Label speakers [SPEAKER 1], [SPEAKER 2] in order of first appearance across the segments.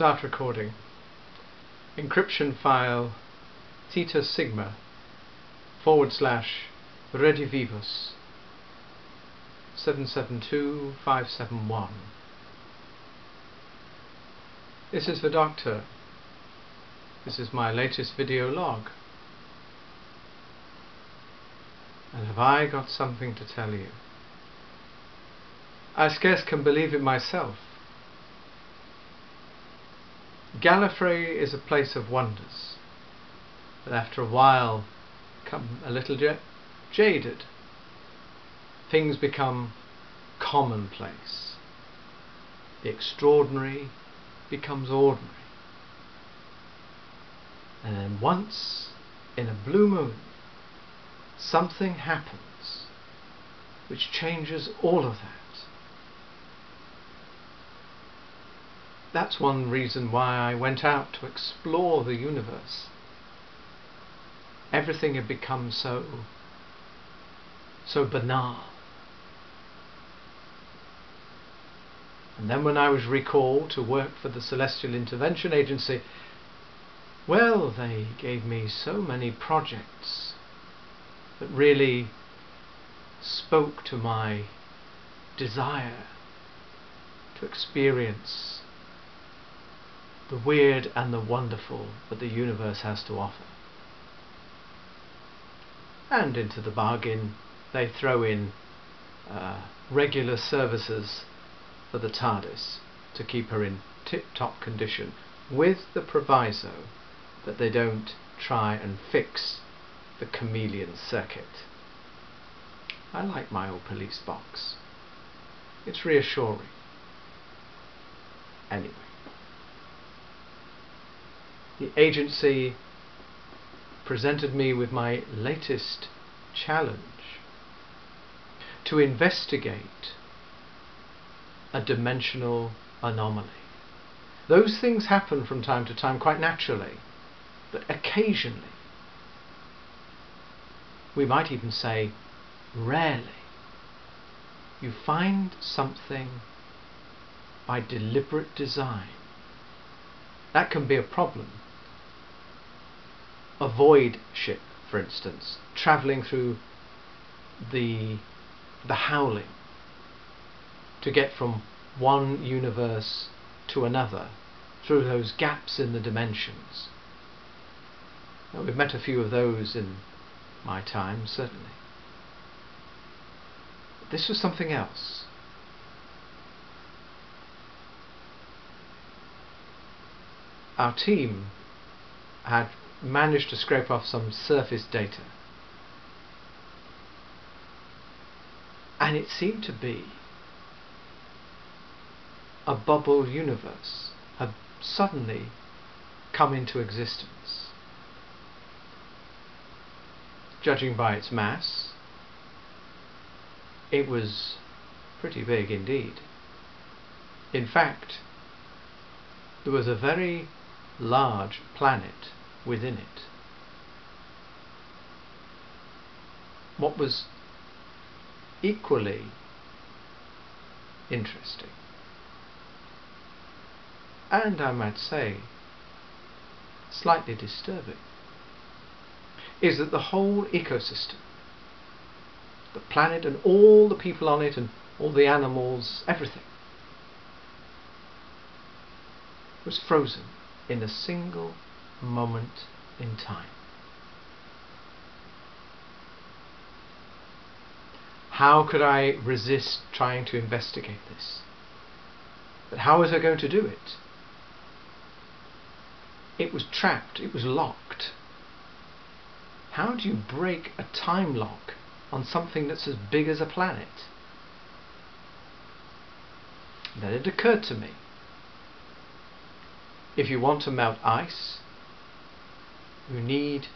[SPEAKER 1] Start recording. Encryption file theta sigma / Redivivus 772571. This is the Doctor. This is my latest video log. And have I got something to tell you? I scarce can believe it myself. Gallifrey is a place of wonders, but after a while become a little jaded. Things become commonplace. The extraordinary becomes ordinary. And then once in a blue moon, something happens which changes all of that. That's one reason why I went out to explore the universe. Everything had become so banal. And then when I was recalled to work for the Celestial Intervention Agency, well, they gave me so many projects that really spoke to my desire to experience the weird and the wonderful that the universe has to offer. And into the bargain they throw in regular services for the TARDIS to keep her in tip-top condition, with the proviso that they don't try and fix the chameleon circuit. I like my old police box. It's reassuring. Anyway, the agency presented me with my latest challenge to investigate a dimensional anomaly. Those things happen from time to time quite naturally, but occasionally, we might even say rarely, you find something by deliberate design. That can be a problem. A void ship, for instance, travelling through the howling to get from one universe to another through those gaps in the dimensions. Now, we've met a few of those in my time, certainly. But this was something else. Our team had managed to scrape off some surface data, and it seemed to be a bubble universe had suddenly come into existence. Judging by its mass, it was pretty big indeed. In fact, there was a very large planet within it. What was equally interesting, and I might say slightly disturbing, is that the whole ecosystem, the planet and all the people on it and all the animals, everything, was frozen in a single moment in time. How could I resist trying to investigate this? But how was I going to do it? It was trapped, it was locked. How do you break a time lock on something that's as big as a planet? Then it occurred to me, if you want to melt ice, you need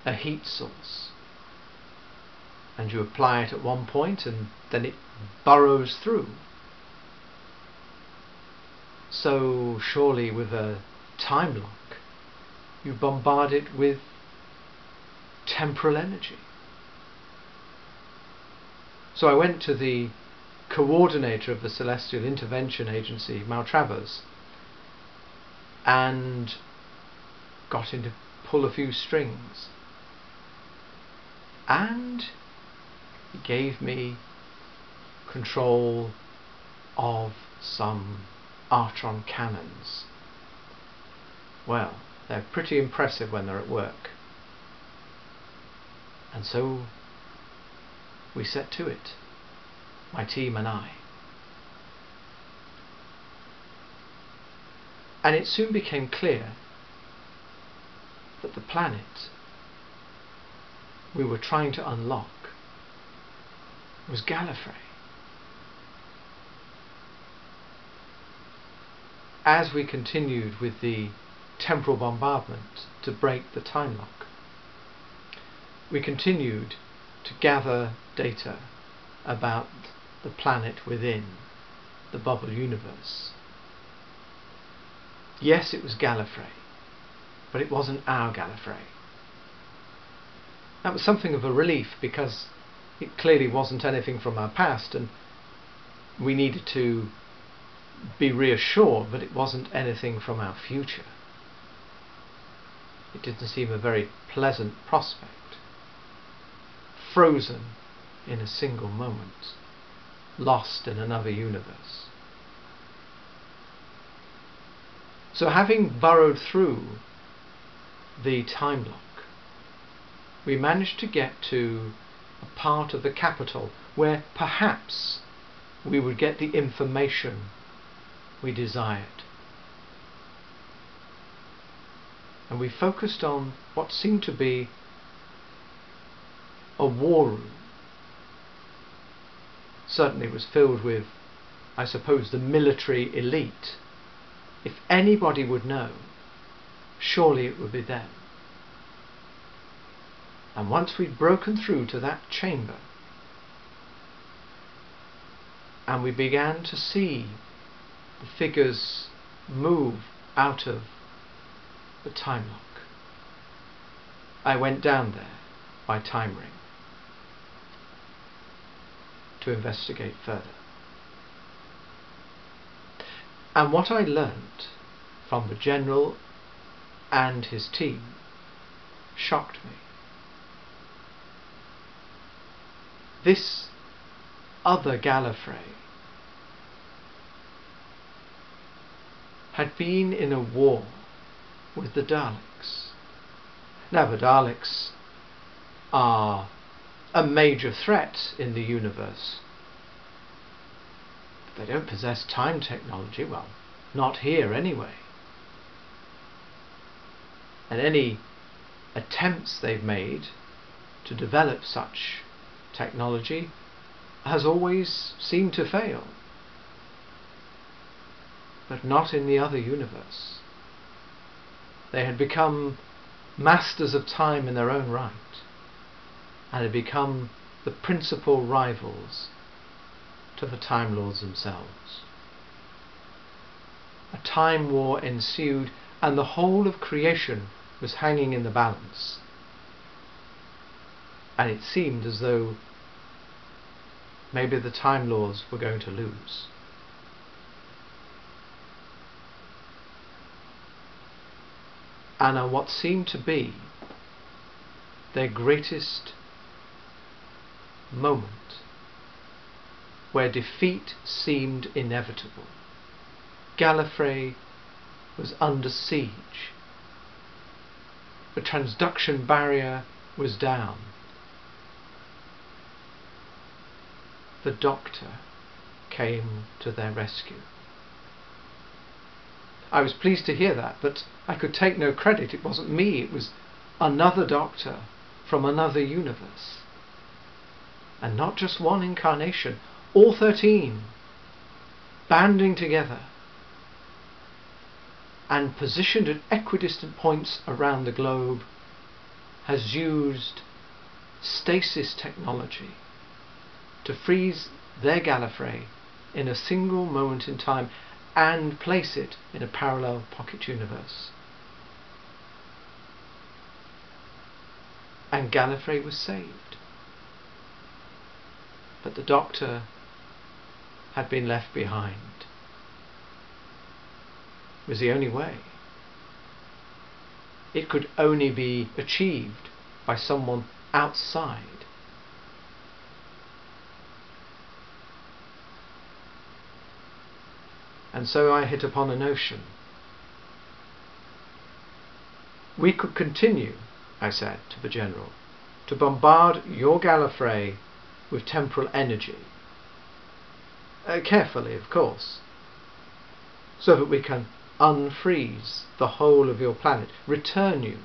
[SPEAKER 1] a heat source, and you apply it at one point and then it burrows through. So surely with a time lock you bombard it with temporal energy. So I went to the coordinator of the Celestial Intervention Agency, Maltravers, and got him to pull a few strings, and he gave me control of some Artron cannons. Well, they're pretty impressive when they're at work. And so we set to it, my team and I. And it soon became clear that the planet we were trying to unlock was Gallifrey. As we continued with the temporal bombardment to break the time lock, we continued to gather data about the planet within the bubble universe. Yes, it was Gallifrey, but it wasn't our Gallifrey. That was something of a relief, because it clearly wasn't anything from our past, and we needed to be reassured that it wasn't anything from our future. It didn't seem a very pleasant prospect. Frozen in a single moment, lost in another universe. So having burrowed through the time lock, we managed to get to a part of the capital where perhaps we would get the information we desired. And we focused on what seemed to be a war room. Certainly it was filled with, I suppose, the military elite. If anybody would know, surely it would be them. And once we'd broken through to that chamber, and we began to see the figures move out of the time lock, I went down there by time ring to investigate further. And what I learnt from the General and his team shocked me. This other Gallifrey had been in a war with the Daleks. Now, the Daleks are a major threat in the universe. They don't possess time technology, well, not here anyway. And any attempts they've made to develop such technology has always seemed to fail. But not in the other universe. They had become masters of time in their own right, and had become the principal rivals to the Time Lords themselves. A time war ensued, and the whole of creation was hanging in the balance. And it seemed as though maybe the Time Lords were going to lose. And on what seemed to be their greatest moment, where defeat seemed inevitable, Gallifrey was under siege. The transduction barrier was down. The Doctor came to their rescue. I was pleased to hear that, but I could take no credit. It wasn't me, it was another Doctor from another universe. And not just one incarnation, all 13 banding together and positioned at equidistant points around the globe, has used stasis technology to freeze their Gallifrey in a single moment in time and place it in a parallel pocket universe. And Gallifrey was saved. But the Doctor had been left behind. It was the only way. it could only be achieved by someone outside. And so I hit upon a notion. We could continue, I said to the General, to bombard your Gallifrey with temporal energy. Carefully, of course, so that we can unfreeze the whole of your planet, return you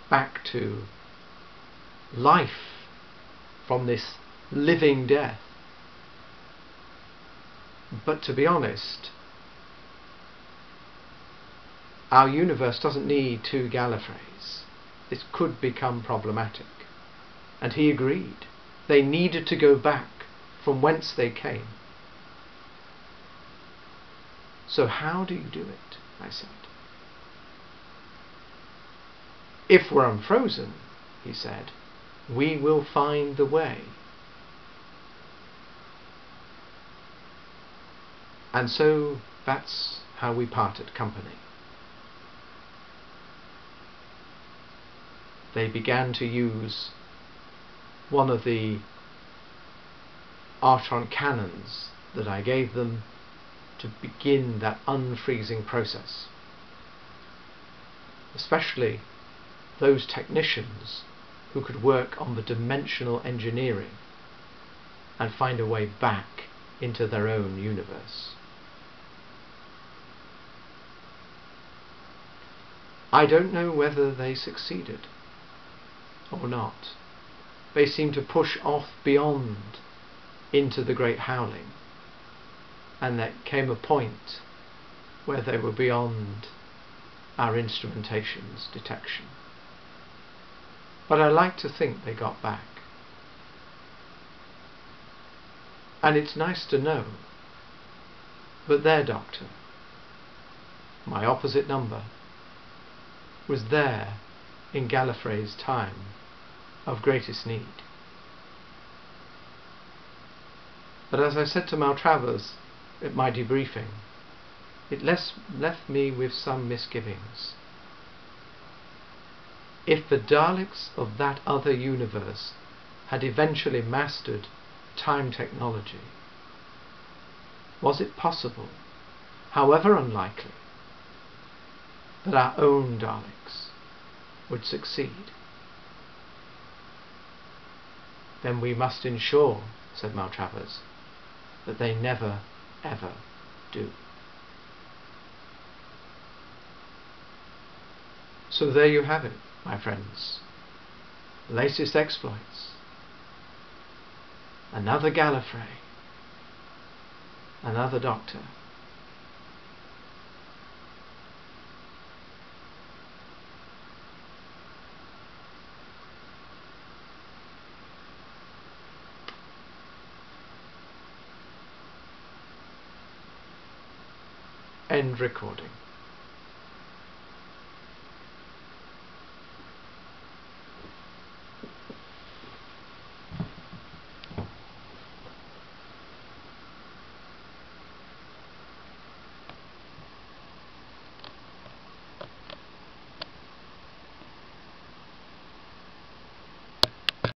[SPEAKER 1] back to life from this living death. But to be honest, our universe doesn't need 2 Gallifreys. This could become problematic. And he agreed. They needed to go back from whence they came. So how do you do it? I said. If we're unfrozen, he said, we will find the way. And so that's how we parted company. They began to use one of the Artron cannons that I gave them to begin that unfreezing process. Especially those technicians who could work on the dimensional engineering and find a way back into their own universe. I don't know whether they succeeded or not. They seemed to push off beyond into the great howling, and there came a point where they were beyond our instrumentation's detection. But I like to think they got back. And it's nice to know that their doctor, my opposite number, was there in Gallifrey's time of greatest need. But as I said to Maltravers at my debriefing, it left me with some misgivings. If the Daleks of that other universe had eventually mastered time technology, was it possible, however unlikely, that our own Daleks would succeed? Then we must ensure, said Maltravers, that they never ever do. So there you have it, my friends. Latest exploits. Another Gallifrey. Another Doctor. End recording.